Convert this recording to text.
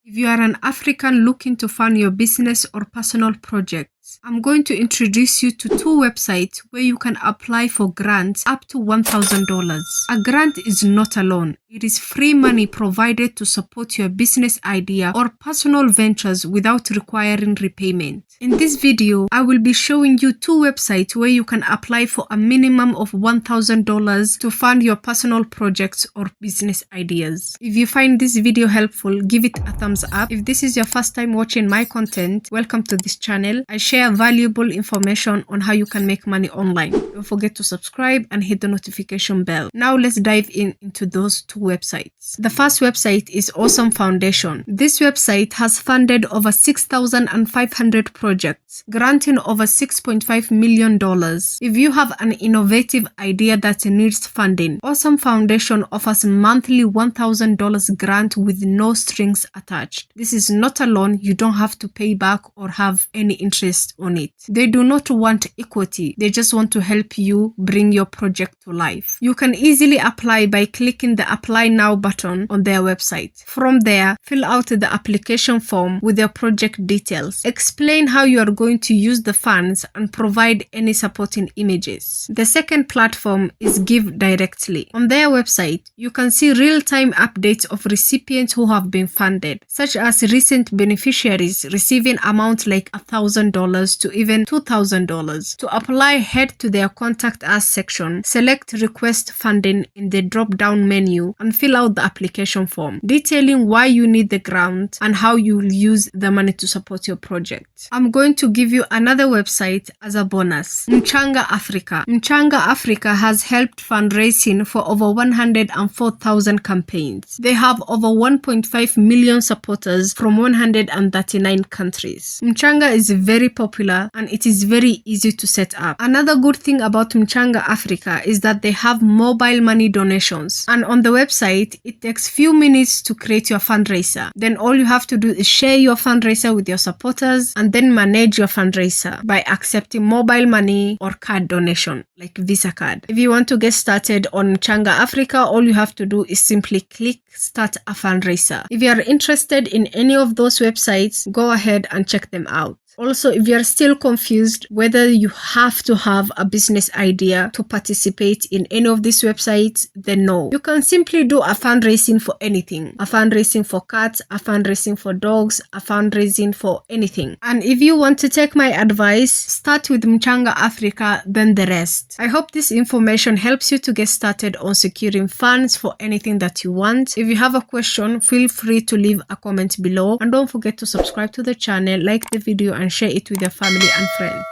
If you are an African looking to fund your business or personal projects, I'm going to introduce you to two websites where you can apply for grants up to $1,000. A grant is not a loan. It is free money provided to support your business idea or personal ventures without requiring repayment. In this video, I will be showing you two websites where you can apply for a minimum of $1,000 to fund your personal projects or business ideas. If you find this video helpful, give it a thumbs up. If this is your first time watching my content, welcome to this channel. I share valuable information on how you can make money online. Don't forget to subscribe and hit the notification bell. Now let's dive into those two websites. The first website is Awesome Foundation. This website has funded over 6,500 projects, granting over $6.5 million. If you have an innovative idea that needs funding, Awesome Foundation offers monthly $1,000 grant with no strings attached. This is not a loan. You don't have to pay back or have any interest on it. They do not want equity. They just want to help you bring your project to life. You can easily apply by clicking the Apply Now button on their website. From there, fill out the application form with your project details. Explain how you are going to use the funds and provide any supporting images. The second platform is Give Directly. On their website, you can see real-time updates of recipients who have been funded, such as recent beneficiaries receiving amounts like $1,000 to even $2,000. To apply, head to their Contact Us section, select Request Funding in the drop-down menu, and fill out the application form, detailing why you need the grant and how you will use the money to support your project. I'm going to give you another website as a bonus. Mwana Africa. Mwana Africa has helped fundraising for over 104,000 campaigns. They have over 1.5 million supporters from 139 countries. Mwana is very popular and it is very easy to set up. Another good thing about Mwana Africa is that they have mobile money donations, and on the website it takes few minutes to create your fundraiser. Then all you have to do is share your fundraiser with your supporters and then manage your fundraiser by accepting mobile money or card donation like Visa card. If you want to get started on Mwana Africa, all you have to do is simply click Start a Fundraiser. If you are interested in any of those websites, go ahead and check them out. Also, if you are still confused whether you have to have a business idea to participate in any of these websites, then no. You can simply do a fundraising for anything. A fundraising for cats, a fundraising for dogs, a fundraising for anything. And if you want to take my advice, start with Mwana Africa, then the rest. I hope this information helps you to get started on securing funds for anything that you want. If you have a question, feel free to leave a comment below. And don't forget to subscribe to the channel, like the video, and share it with your family and friends.